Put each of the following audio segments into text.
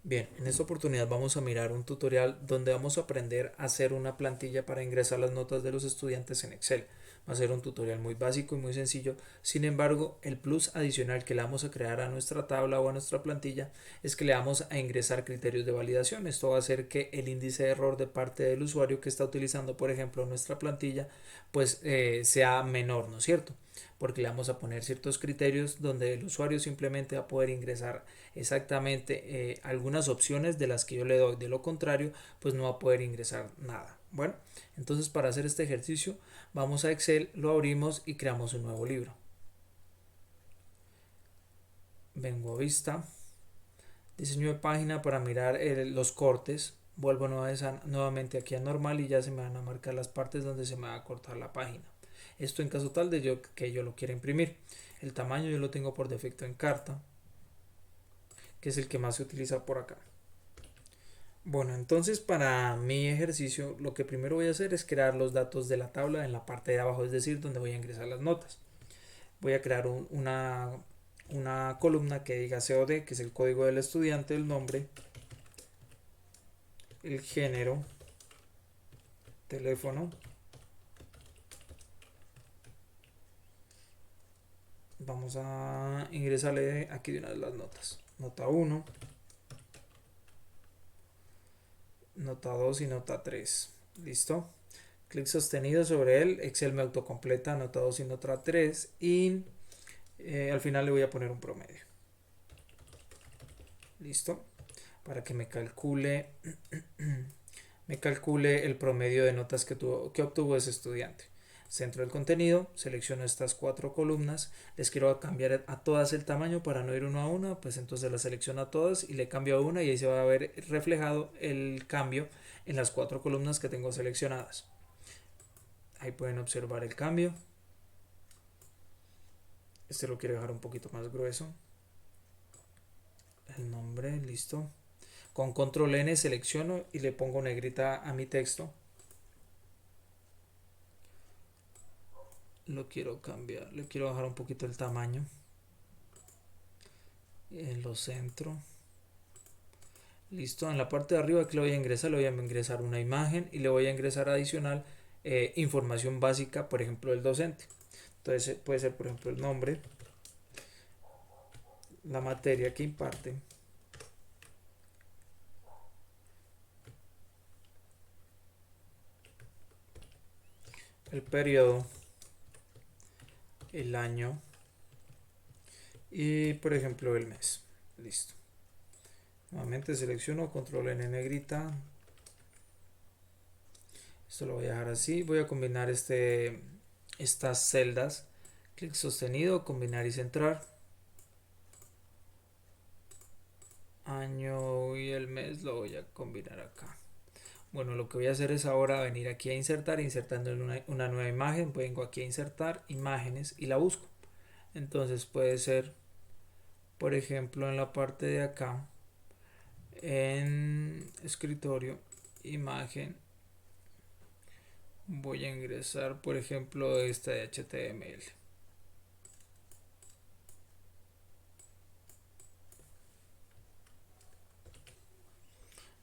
Bien, en esta oportunidad vamos a mirar un tutorial donde vamos a aprender a hacer una plantilla para ingresar las notas de los estudiantes en Excel. Va a ser un tutorial muy básico y muy sencillo. Sin embargo, el plus adicional que le vamos a crear a nuestra tabla o a nuestra plantilla es que le vamos a ingresar criterios de validación. Esto va a hacer que el índice de error de parte del usuario que está utilizando, por ejemplo, nuestra plantilla, pues sea menor, ¿no es cierto? Porque le vamos a poner ciertos criterios donde el usuario simplemente va a poder ingresar exactamente algunas opciones de las que yo le doy. De lo contrario, pues no va a poder ingresar nada. Bueno, entonces para hacer este ejercicio vamos a Excel, lo abrimos y creamos un nuevo libro. Vengo a vista, diseño de página para mirar los cortes. Vuelvo nuevamente aquí a normal y ya se me van a marcar las partes donde se me va a cortar la página. Esto en caso tal de que yo lo quiera imprimir. El tamaño yo lo tengo por defecto en carta, que es el que más se utiliza por acá. Bueno, entonces para mi ejercicio lo que primero voy a hacer es crear los datos de la tabla en la parte de abajo, es decir, donde voy a ingresar las notas. Voy a crear una columna que diga COD, que es el código del estudiante, el nombre, el género, teléfono. Vamos a ingresarle aquí de una de las notas. Nota 1, nota 2 y nota 3. ¿Listo? Clic sostenido sobre él, Excel me autocompleta nota 2 y nota 3 y al final le voy a poner un promedio. Listo, para que me calcule el promedio de notas que obtuvo ese estudiante. Centro del contenido, selecciono estas cuatro columnas, les quiero cambiar a todas el tamaño para no ir uno a uno, pues entonces las selecciono a todas y le cambio a una y ahí se va a ver reflejado el cambio en las cuatro columnas que tengo seleccionadas. Ahí pueden observar el cambio. Este lo quiero dejar un poquito más grueso. El nombre, listo. Con control N selecciono y le pongo negrita a mi texto. Lo quiero cambiar, le quiero bajar un poquito el tamaño. Lo centro. Listo, en la parte de arriba que le voy a ingresar una imagen y le voy a ingresar adicional información básica, por ejemplo, del docente. Entonces puede ser, por ejemplo, el nombre, la materia que imparte, el periodo, el año y, por ejemplo, el mes. Listo. Nuevamente selecciono, control N negrita. Esto lo voy a dejar así. Voy a combinar estas celdas. Clic sostenido, combinar y centrar. Año y el mes lo voy a combinar acá. Bueno, lo que voy a hacer es ahora venir aquí a insertar, insertando en una nueva imagen. Vengo aquí a insertar imágenes y la busco. Entonces puede ser, por ejemplo, en la parte de acá, en escritorio, imagen. Voy a ingresar, por ejemplo, esta de HTML.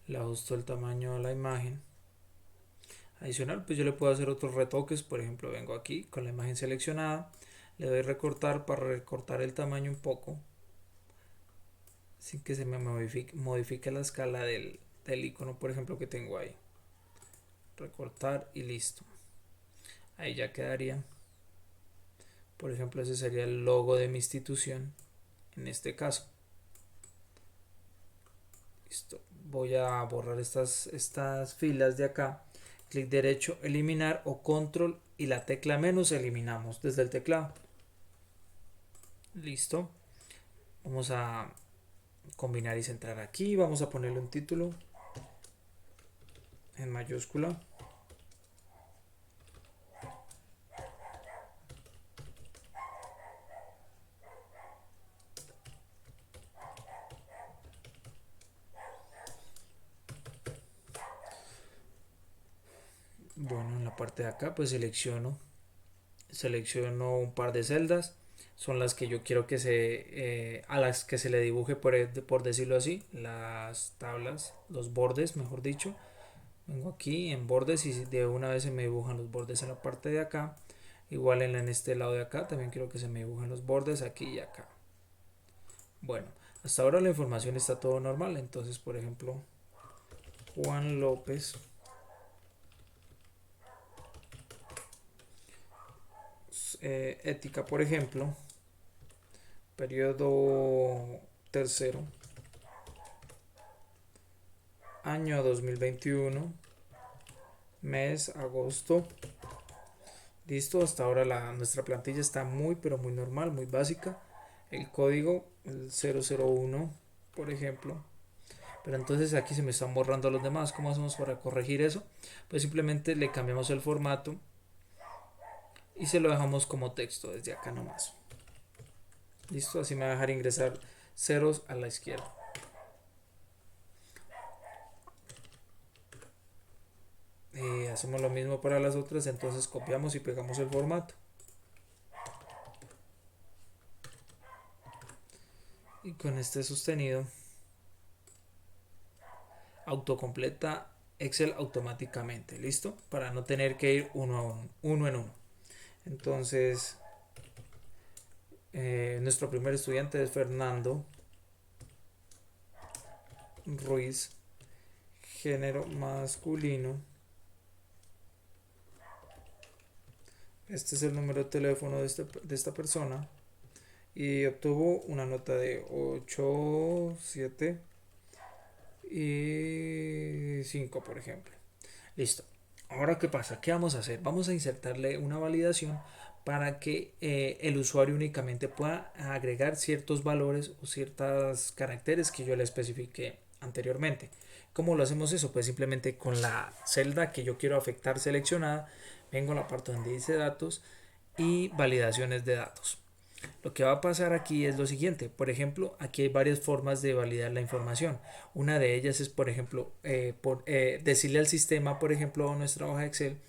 Le ajusto el tamaño a la imagen. Adicional, pues yo le puedo hacer otros retoques. Por ejemplo, vengo aquí con la imagen seleccionada, le doy recortar para recortar el tamaño un poco sin que se me modifique la escala del icono, por ejemplo, que tengo ahí. Recortar y listo. Ahí ya quedaría. Por ejemplo, ese sería el logo de mi institución en este caso. Listo. Voy a borrar estas filas de acá. Clic derecho, eliminar o control y la tecla menos eliminamos desde el teclado. Listo. Vamos a combinar y centrar aquí. Vamos a ponerle un título en mayúscula. Bueno, en la parte de acá pues selecciono un par de celdas, son las que yo quiero que a las que se le dibuje por decirlo así, las tablas, los bordes, mejor dicho. Vengo aquí en bordes y de una vez se me dibujan los bordes en la parte de acá. Igual en este lado de acá también quiero que se me dibujen los bordes aquí y acá. Bueno, hasta ahora la información está todo normal. Entonces, por ejemplo, Juan López, ética, por ejemplo, periodo tercero, año 2021, mes agosto. Listo, hasta ahora nuestra plantilla está muy pero muy normal, muy básica. El código, el 001, por ejemplo. Pero entonces aquí se me están borrando los demás. ¿Cómo hacemos para corregir eso? Pues simplemente le cambiamos el formato y se lo dejamos como texto desde acá nomás. Listo, así me va a dejar ingresar ceros a la izquierda. Hacemos lo mismo para las otras, entonces copiamos y pegamos el formato. Y con este sostenido autocompleta Excel automáticamente, ¿listo? Para no tener que ir uno en uno. Entonces, nuestro primer estudiante es Fernando Ruiz, género masculino. Este es el número de teléfono de esta persona. Y obtuvo una nota de 8, 7 y 5, por ejemplo. Listo. Ahora, ¿qué pasa? ¿Qué vamos a hacer? Vamos a insertarle una validación para que el usuario únicamente pueda agregar ciertos valores o ciertos caracteres que yo le especifique anteriormente. ¿Cómo lo hacemos eso? Pues simplemente con la celda que yo quiero afectar seleccionada, vengo a la parte donde dice datos y validaciones de datos. Lo que va a pasar aquí es lo siguiente. Por ejemplo, aquí hay varias formas de validar la información. Una de ellas es, por ejemplo, decirle al sistema, por ejemplo, a nuestra hoja de Excel,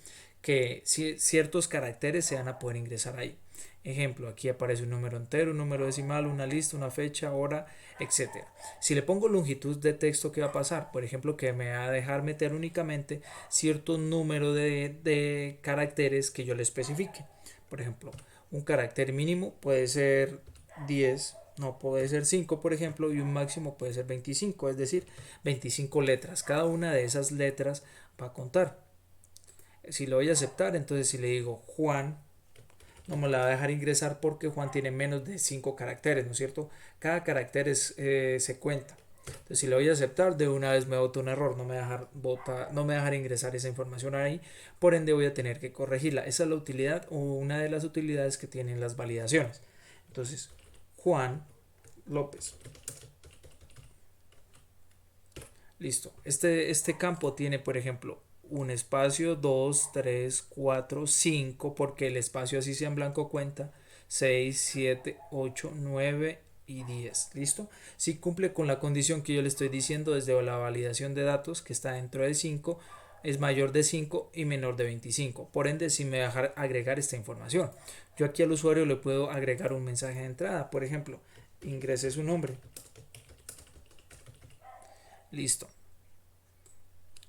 que ciertos caracteres se van a poder ingresar ahí. Ejemplo, aquí aparece un número entero, un número decimal, una lista, una fecha, hora, etcétera. Si le pongo longitud de texto, ¿qué va a pasar? Por ejemplo, que me va a dejar meter únicamente cierto número de caracteres que yo le especifique. Por ejemplo, un carácter mínimo puede ser 10, no puede ser 5, por ejemplo, y un máximo puede ser 25, es decir, 25 letras. Cada una de esas letras va a contar. Si lo voy a aceptar, entonces si le digo Juan, no me la va a dejar ingresar porque Juan tiene menos de 5 caracteres, ¿no es cierto? Cada carácter se cuenta. Entonces, si le voy a aceptar, de una vez me bota un error, no me va a dejar ingresar esa información ahí, por ende voy a tener que corregirla. Esa es la utilidad o una de las utilidades que tienen las validaciones. Entonces, Juan López. Listo. Este campo tiene, por ejemplo, un espacio, 2, 3, 4, 5, porque el espacio así sea en blanco cuenta, 6, 7, 8, 9 y 10. ¿Listo? Si cumple con la condición que yo le estoy diciendo desde la validación de datos, que está dentro de 5, es mayor de 5 y menor de 25. Por ende, si me deja agregar esta información. Yo aquí al usuario le puedo agregar un mensaje de entrada. Por ejemplo, ingrese su nombre. Listo.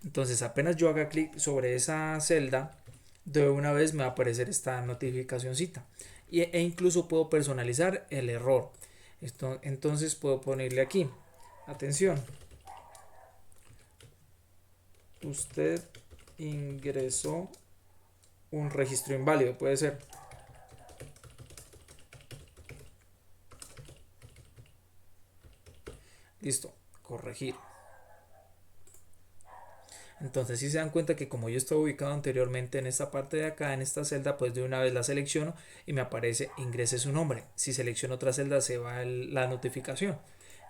Entonces apenas yo haga clic sobre esa celda, de una vez me va a aparecer esta notificacióncita. E incluso puedo personalizar el error. Entonces puedo ponerle aquí, atención, usted ingresó un registro inválido, puede ser. Listo, corregir. Entonces si se dan cuenta que como yo estaba ubicado anteriormente en esta parte de acá, en esta celda, pues de una vez la selecciono y me aparece ingrese su nombre. Si selecciono otra celda se va la notificación.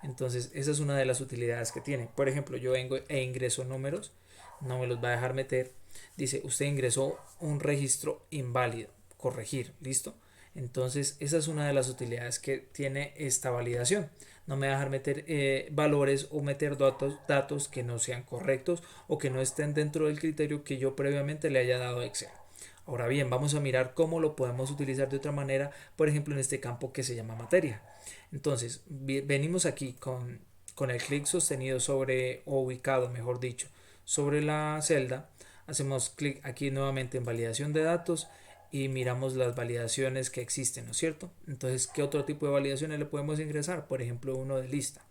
Entonces esa es una de las utilidades que tiene. Por ejemplo, yo vengo e ingreso números, no me los va a dejar meter. Dice usted ingresó un registro inválido, corregir, listo. Entonces esa es una de las utilidades que tiene esta validación. No me va a dejar meter valores o meter datos que no sean correctos o que no estén dentro del criterio que yo previamente le haya dado a Excel. Ahora bien, vamos a mirar cómo lo podemos utilizar de otra manera, por ejemplo en este campo que se llama materia. Entonces, venimos aquí con el clic sostenido sobre, o ubicado, mejor dicho, sobre la celda. Hacemos clic aquí nuevamente en validación de datos y miramos las validaciones que existen, ¿no es cierto? Entonces, ¿qué otro tipo de validaciones le podemos ingresar? Por ejemplo, uno de lista.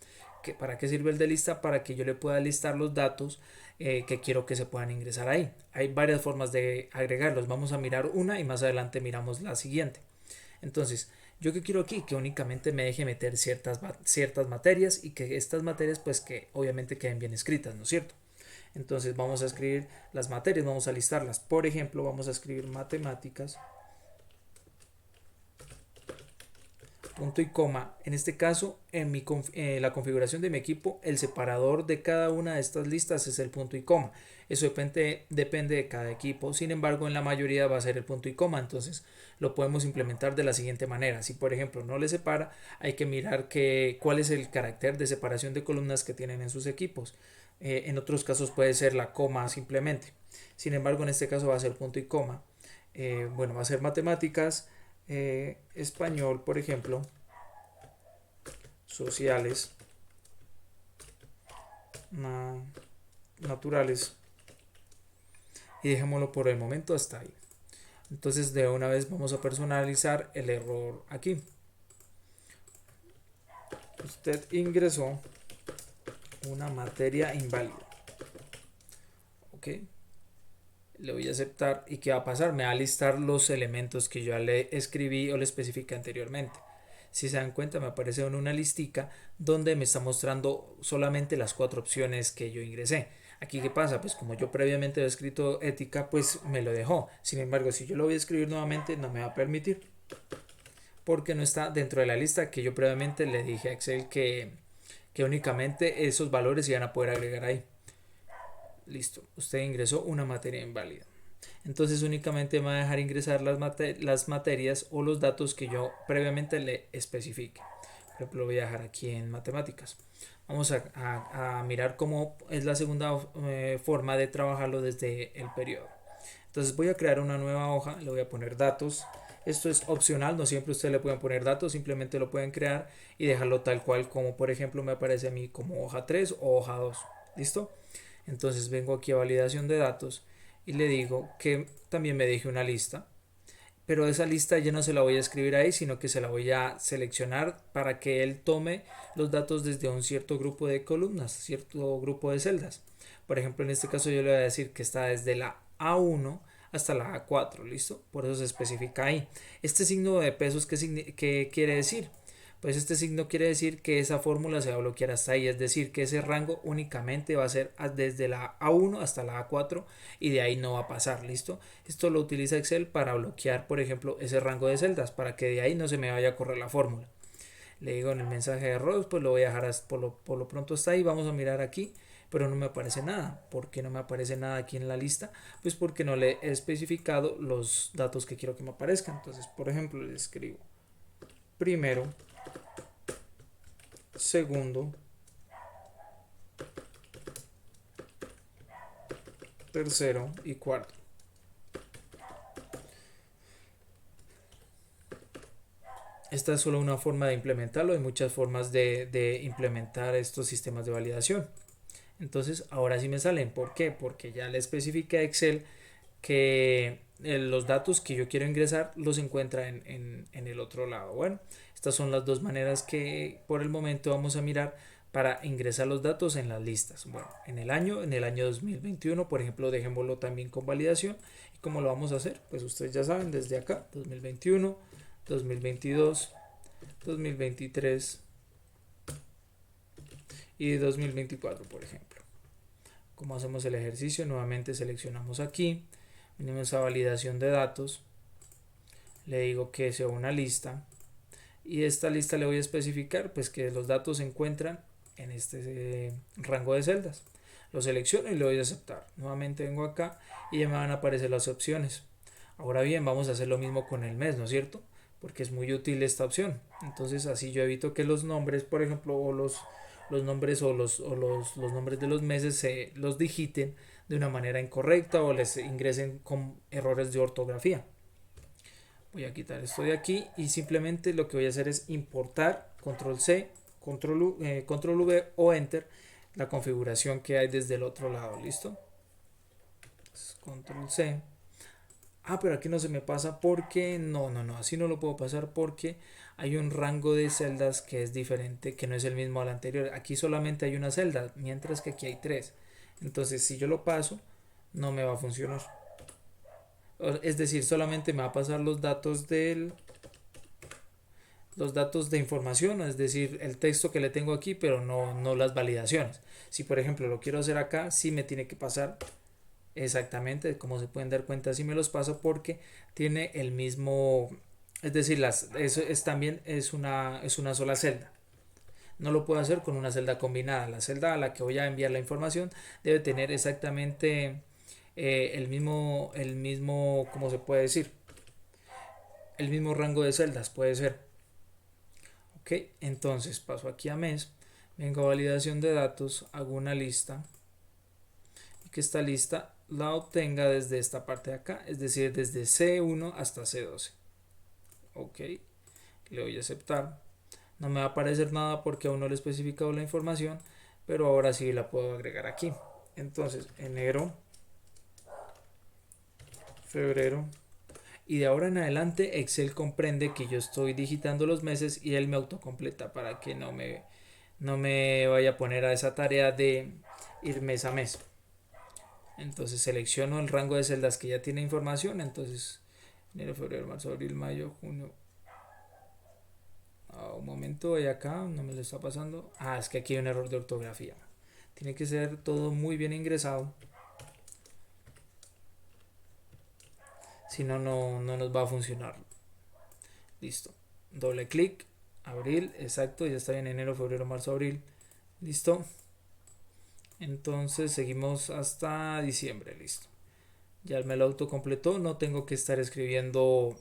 ¿Para qué sirve el de lista? Para que yo le pueda listar los datos que quiero que se puedan ingresar ahí. Hay varias formas de agregarlos. Vamos a mirar una y más adelante miramos la siguiente. Entonces, yo que quiero aquí que únicamente me deje meter ciertas materias y que estas materias pues que obviamente queden bien escritas, ¿no es cierto? Entonces vamos a escribir las materias, vamos a listarlas. Por ejemplo, vamos a escribir matemáticas, punto y coma. En este caso, en la configuración de mi equipo, el separador de cada una de estas listas es el punto y coma. Eso depende de cada equipo. Sin embargo, en la mayoría va a ser el punto y coma. Entonces, lo podemos implementar de la siguiente manera. Si, por ejemplo, no le separa, hay que mirar cuál es el carácter de separación de columnas que tienen en sus equipos. En otros casos puede ser la coma simplemente. Sin embargo, en este caso va a ser punto y coma. Bueno, va a ser matemáticas, español, por ejemplo, sociales, naturales, y dejémoslo por el momento hasta ahí. Entonces de una vez vamos a personalizar el error aquí. Usted ingresó una materia inválida. Ok. Le voy a aceptar y ¿qué va a pasar? Me va a listar los elementos que yo le escribí o le especifiqué anteriormente. Si se dan cuenta, me aparece en una listica donde me está mostrando solamente las 4 opciones que yo ingresé. Aquí, ¿qué pasa? Pues como yo previamente he escrito ética, pues me lo dejó. Sin embargo, si yo lo voy a escribir nuevamente, no me va a permitir, porque no está dentro de la lista que yo previamente le dije a Excel que únicamente esos valores se iban a poder agregar ahí. Listo, usted ingresó una materia inválida. Entonces únicamente me va a dejar ingresar las materias o los datos que yo previamente le especifique. Por ejemplo, lo voy a dejar aquí en matemáticas. Vamos a mirar cómo es la segunda forma de trabajarlo desde el periodo. Entonces voy a crear una nueva hoja, le voy a poner datos. Esto es opcional, no siempre ustedes le pueden poner datos, simplemente lo pueden crear y dejarlo tal cual como por ejemplo me aparece a mí como hoja 3 o hoja 2. ¿Listo? Entonces vengo aquí a validación de datos y le digo que también me deje una lista, pero esa lista ya no se la voy a escribir ahí, sino que se la voy a seleccionar para que él tome los datos desde un cierto grupo de columnas, cierto grupo de celdas. Por ejemplo, en este caso yo le voy a decir que está desde la A1 hasta la A4, ¿listo? Por eso se especifica ahí. Este signo de pesos, ¿qué quiere decir? Pues este signo quiere decir que esa fórmula se va a bloquear hasta ahí, es decir, que ese rango únicamente va a ser desde la A1 hasta la A4 y de ahí no va a pasar, ¿listo? Esto lo utiliza Excel para bloquear, por ejemplo, ese rango de celdas, para que de ahí no se me vaya a correr la fórmula. Le digo en el mensaje de errores, pues lo voy a dejar por lo pronto hasta ahí, vamos a mirar aquí, pero no me aparece nada. ¿Por qué no me aparece nada aquí en la lista? Pues porque no le he especificado los datos que quiero que me aparezcan. Entonces, por ejemplo, le escribo primero, segundo, tercero y cuarto. Esta es solo una forma de implementarlo, hay muchas formas de implementar estos sistemas de validación. Entonces ahora sí me salen. ¿Por qué? Porque ya le especifiqué a Excel que los datos que yo quiero ingresar los encuentra en el otro lado. Bueno, estas son las dos maneras que por el momento vamos a mirar para ingresar los datos en las listas. Bueno, en el año 2021, por ejemplo, dejémoslo también con validación. ¿Y cómo lo vamos a hacer? Pues ustedes ya saben, desde acá, 2021, 2022, 2023 y 2024, por ejemplo. Como hacemos el ejercicio, nuevamente seleccionamos aquí, venimos a validación de datos, le digo que sea una lista y esta lista le voy a especificar pues que los datos se encuentran en este rango de celdas. Lo selecciono y le doy a aceptar. Nuevamente vengo acá y ya me van a aparecer las opciones. Ahora bien, vamos a hacer lo mismo con el mes, ¿no es cierto? Porque es muy útil esta opción. Entonces así yo evito que los nombres, por ejemplo, los nombres los nombres de los meses se los digiten de una manera incorrecta o les ingresen con errores de ortografía. Voy a quitar esto de aquí y simplemente lo que voy a hacer es importar control C, control V o enter la configuración que hay desde el otro lado. ¿Listo? Control C. Pero aquí no se me pasa porque no, así no lo puedo pasar porque hay un rango de celdas que es diferente, que no es el mismo al anterior. Aquí solamente hay una celda, mientras que aquí hay tres. Entonces, si yo lo paso, no me va a funcionar. Es decir, solamente me va a pasar los datos de información, es decir, el texto que le tengo aquí, pero no las validaciones. Si por ejemplo lo quiero hacer acá, sí me tiene que pasar exactamente, como se pueden dar cuenta, si me los paso porque tiene el mismo, es decir, eso es también es una sola celda. No lo puedo hacer con una celda combinada. La celda a la que voy a enviar la información debe tener exactamente ¿cómo se puede decir? El mismo rango de celdas, puede ser. Ok, entonces paso aquí a mes, vengo a validación de datos, hago una lista y que esta lista la obtenga desde esta parte de acá, es decir, desde C1 hasta C12. Ok, le doy a aceptar. No me va a aparecer nada porque aún no le he especificado la información, pero ahora sí la puedo agregar aquí. Entonces, enero, febrero, y de ahora en adelante Excel comprende que yo estoy digitando los meses y él me autocompleta para que no me vaya a poner a esa tarea de ir mes a mes. Entonces selecciono el rango de celdas que ya tiene información. Entonces enero, febrero, marzo, abril, mayo, junio. Un momento, voy acá, no me lo está pasando. Es que aquí hay un error de ortografía. Tiene que ser todo muy bien ingresado. Si no, no nos va a funcionar. Listo. Doble clic. Abril, exacto, ya está bien. Enero, febrero, marzo, abril. Listo. Entonces seguimos hasta diciembre. Listo. Ya me lo autocompletó. No tengo que estar escribiendo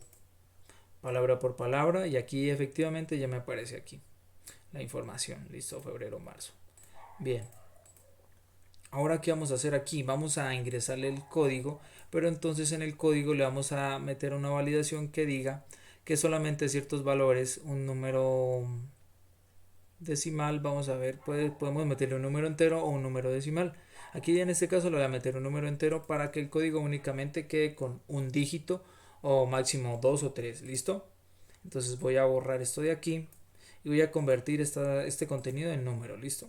palabra por palabra. Y aquí efectivamente ya me aparece aquí la información. Listo, febrero, marzo. Bien. Ahora, ¿qué vamos a hacer aquí? Vamos a ingresarle el código, pero entonces en el código le vamos a meter una validación que diga que solamente ciertos valores, un número decimal, vamos a ver, podemos meterle un número entero o un número decimal. Aquí en este caso le voy a meter un número entero para que el código únicamente quede con un dígito o máximo dos o tres. ¿Listo? Entonces voy a borrar esto de aquí y voy a convertir este contenido en número. ¿Listo?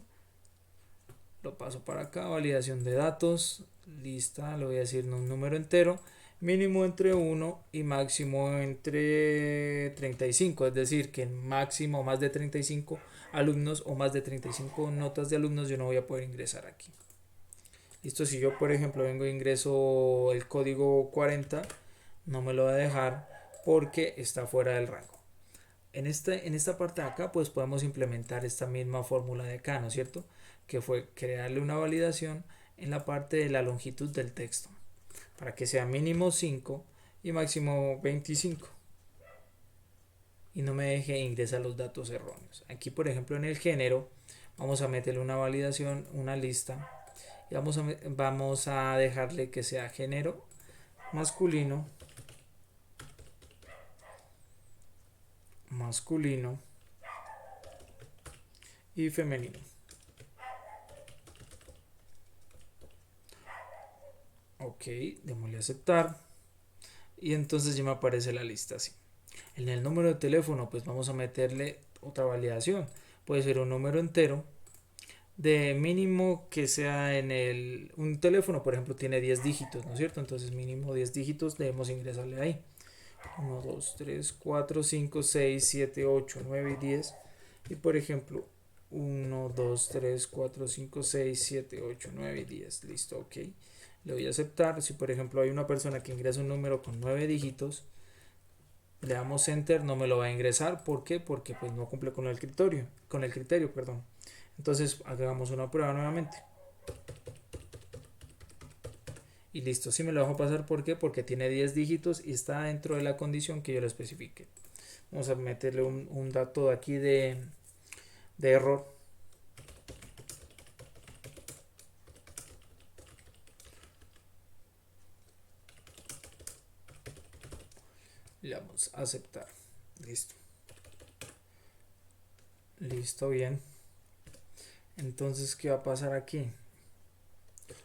Lo paso para acá, validación de datos, lista, le voy a decir un número entero, mínimo entre 1 y máximo entre 35, es decir, que máximo más de 35 alumnos o más de 35 notas de alumnos yo no voy a poder ingresar aquí. Listo, si yo por ejemplo vengo e ingreso el código 40, no me lo va a dejar porque está fuera del rango. En esta parte de acá pues podemos implementar esta misma fórmula de acá, ¿no es cierto? Que fue crearle una validación en la parte de la longitud del texto para que sea mínimo 5 y máximo 25 y no me deje ingresar los datos erróneos. Aquí por ejemplo en el género vamos a meterle una validación, una lista y vamos a dejarle que sea género masculino y femenino. Ok, démosle a aceptar y entonces ya me aparece la lista así. En el número de teléfono pues vamos a meterle otra validación. Puede ser un número entero de mínimo que sea un teléfono, por ejemplo, tiene 10 dígitos, ¿no es cierto? Entonces mínimo 10 dígitos debemos ingresarle ahí. 1, 2, 3, 4, 5, 6, 7, 8, 9 y 10. Y por ejemplo, 1, 2, 3, 4, 5, 6, 7, 8, 9 y 10. Listo, ok. Le voy a aceptar. Si por ejemplo hay una persona que ingresa un número con 9 dígitos, le damos enter, no me lo va a ingresar. ¿Por qué? Porque pues no cumple con el criterio, perdón. Entonces hagamos una prueba nuevamente. Y listo, si me lo dejo pasar, ¿por qué? Porque tiene 10 dígitos y está dentro de la condición que yo le especifique. Vamos a meterle un dato aquí de error. Le damos a aceptar. Listo. Listo, bien. Entonces, ¿qué va a pasar aquí?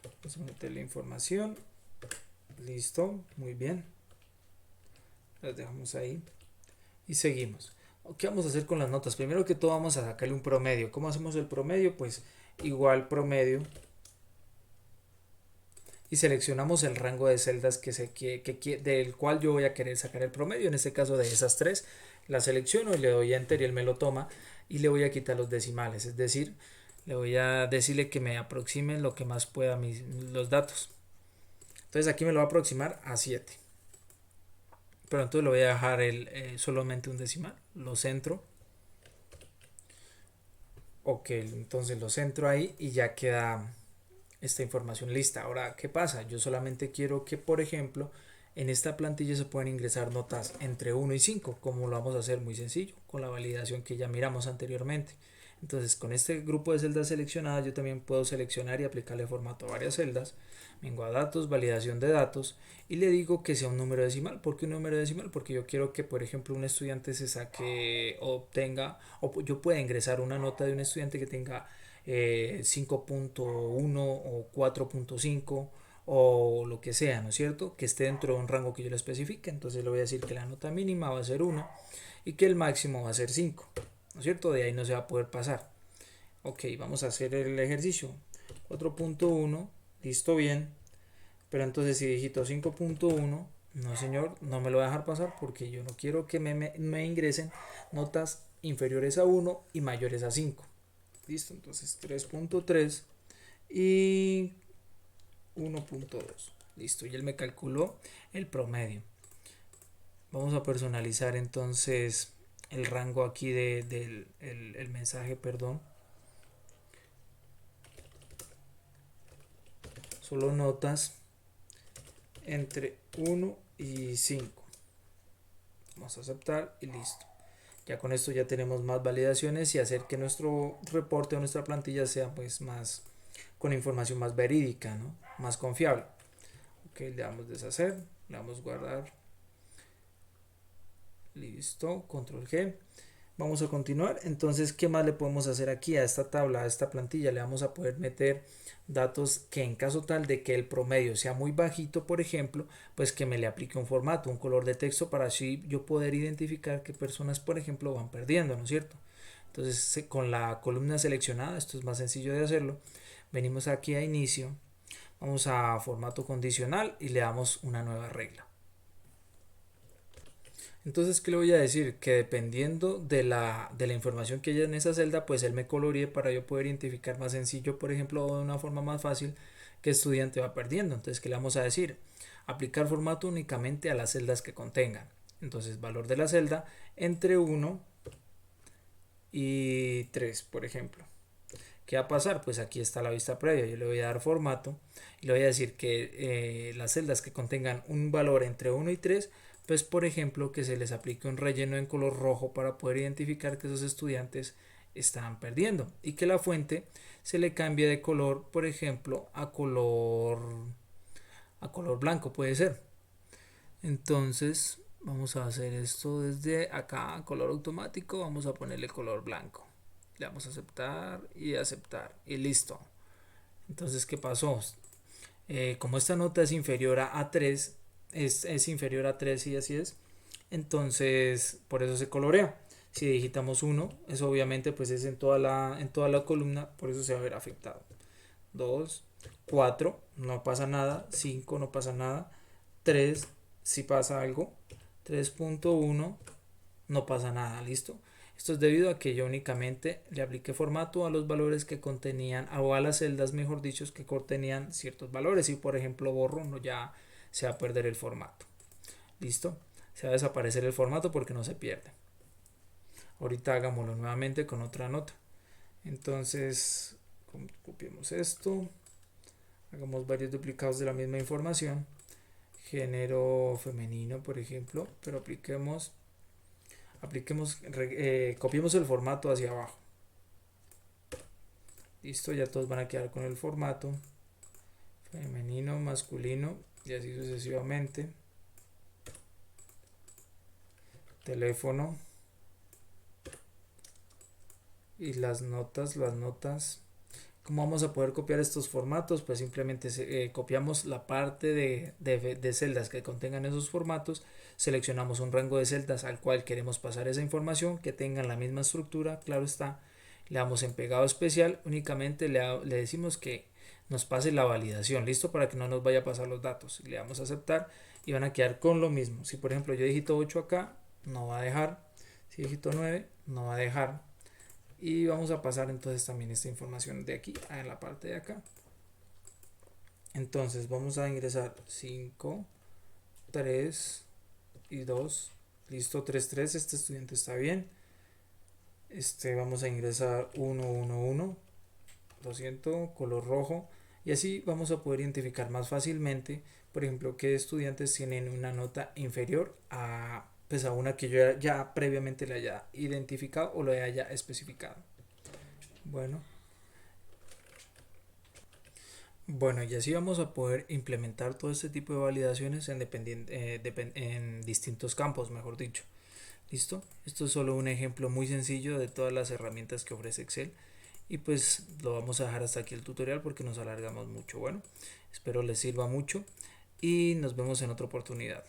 Vamos a meter la información. Listo, muy bien. Las dejamos ahí. Y seguimos. ¿Qué vamos a hacer con las notas? Primero que todo vamos a sacarle un promedio. ¿Cómo hacemos el promedio? Pues igual promedio. Y seleccionamos el rango de celdas del cual yo voy a querer sacar el promedio. En este caso de esas tres. La selecciono y le doy enter y él me lo toma. Y le voy a quitar los decimales. Es decir, le voy a decirle que me aproxime lo que más pueda los datos. Entonces aquí me lo va a aproximar a 7. Pero entonces lo voy a dejar solamente un decimal. Lo centro. Ok, entonces lo centro ahí y ya queda esta información lista. Ahora, ¿qué pasa? Yo solamente quiero que, por ejemplo, en esta plantilla se puedan ingresar notas entre 1 y 5, como lo vamos a hacer muy sencillo, con la validación que ya miramos anteriormente. Entonces, con este grupo de celdas seleccionadas, yo también puedo seleccionar y aplicarle formato a varias celdas. Vengo a datos, validación de datos y le digo que sea un número decimal. ¿Por qué un número decimal? Porque yo quiero que, por ejemplo, un estudiante se saque, obtenga, o yo pueda ingresar una nota de un estudiante que tenga 5.1 o 4.5 o lo que sea, ¿no es cierto? Que esté dentro de un rango que yo le especifique. Entonces le voy a decir que la nota mínima va a ser 1 y que el máximo va a ser 5, ¿no es cierto? De ahí no se va a poder pasar. Ok, vamos a hacer el ejercicio. 4.1, listo, bien. Pero entonces si digito 5.1, no señor, no me lo voy a dejar pasar porque yo no quiero que me ingresen notas inferiores a 1 y mayores a 5. Listo, entonces 3.3 y 1.2. Listo, y él me calculó el promedio. Vamos a personalizar entonces el rango aquí del el mensaje, perdón. Solo notas entre 1 y 5. Vamos a aceptar y listo. Ya con esto ya tenemos más validaciones y hacer que nuestro reporte o nuestra plantilla sea pues más con información más verídica, ¿no? Más confiable. Ok, le damos deshacer, le damos guardar. Listo, control G. Vamos a continuar. Entonces, ¿qué más le podemos hacer aquí a esta tabla, a esta plantilla? Le vamos a poder meter datos que en caso tal de que el promedio sea muy bajito, por ejemplo, pues que me le aplique un formato, un color de texto para así yo poder identificar qué personas, por ejemplo, van perdiendo, ¿no es cierto? Entonces, con la columna seleccionada, esto es más sencillo de hacerlo. Venimos aquí a inicio, vamos a formato condicional y le damos una nueva regla. Entonces, ¿qué le voy a decir? Que dependiendo de la información que haya en esa celda, pues él me coloríe para yo poder identificar más sencillo, por ejemplo, o de una forma más fácil qué estudiante va perdiendo. Entonces, ¿qué le vamos a decir? Aplicar formato únicamente a las celdas que contengan. Entonces, valor de la celda entre 1 y 3, por ejemplo. ¿Qué va a pasar? Pues aquí está la vista previa. Yo le voy a dar formato y le voy a decir que las celdas que contengan un valor entre 1 y 3, pues por ejemplo que se les aplique un relleno en color rojo para poder identificar que esos estudiantes están perdiendo y que la fuente se le cambie de color, por ejemplo, a color blanco puede ser. Entonces vamos a hacer esto desde acá, color automático, vamos a ponerle color blanco. Le damos a aceptar y listo. Entonces, ¿qué pasó? Como esta nota es inferior a 3, es inferior a 3 y así es, entonces por eso se colorea. Si digitamos 1, eso obviamente pues es en toda la columna, por eso se va a ver afectado. 2, 4, no pasa nada. 5, no pasa nada. 3, si pasa algo. 3.1, no pasa nada, listo. Esto es debido a que yo únicamente le apliqué formato a los valores que contenían, o a las celdas, mejor dicho, que contenían ciertos valores. Y por ejemplo borro, no, ya se va a perder el formato. Listo, se va a desaparecer el formato porque no se pierde. Ahorita hagámoslo nuevamente con otra nota. Entonces, copiemos esto, hagamos varios duplicados de la misma información. Género femenino, por ejemplo, pero copiemos el formato hacia abajo. Listo, ya todos van a quedar con el formato femenino, masculino y así sucesivamente. teléfono y las notas. ¿Cómo vamos a poder copiar estos formatos? Pues simplemente copiamos la parte de celdas que contengan esos formatos, seleccionamos un rango de celdas al cual queremos pasar esa información, que tengan la misma estructura, claro está, le damos en pegado especial, únicamente le decimos que nos pase la validación, listo, para que no nos vaya a pasar los datos, le damos a aceptar y van a quedar con lo mismo. Si por ejemplo yo digito 8 acá, no va a dejar, si digito 9, no va a dejar, y vamos a pasar entonces también esta información de aquí a la parte de acá. Entonces vamos a ingresar 5, 3 y 2. Listo, 3 3, este estudiante está bien. Vamos a ingresar 1 1 1, lo siento, color rojo. Y así vamos a poder identificar más fácilmente, por ejemplo, qué estudiantes tienen una nota inferior a, pues a una que yo ya previamente le haya identificado o lo haya especificado. Bueno, Bueno, y así vamos a poder implementar todo este tipo de validaciones en distintos campos, mejor dicho. ¿Listo? Esto es solo un ejemplo muy sencillo de todas las herramientas que ofrece Excel. Y pues lo vamos a dejar hasta aquí el tutorial porque nos alargamos mucho. Bueno, espero les sirva mucho y nos vemos en otra oportunidad.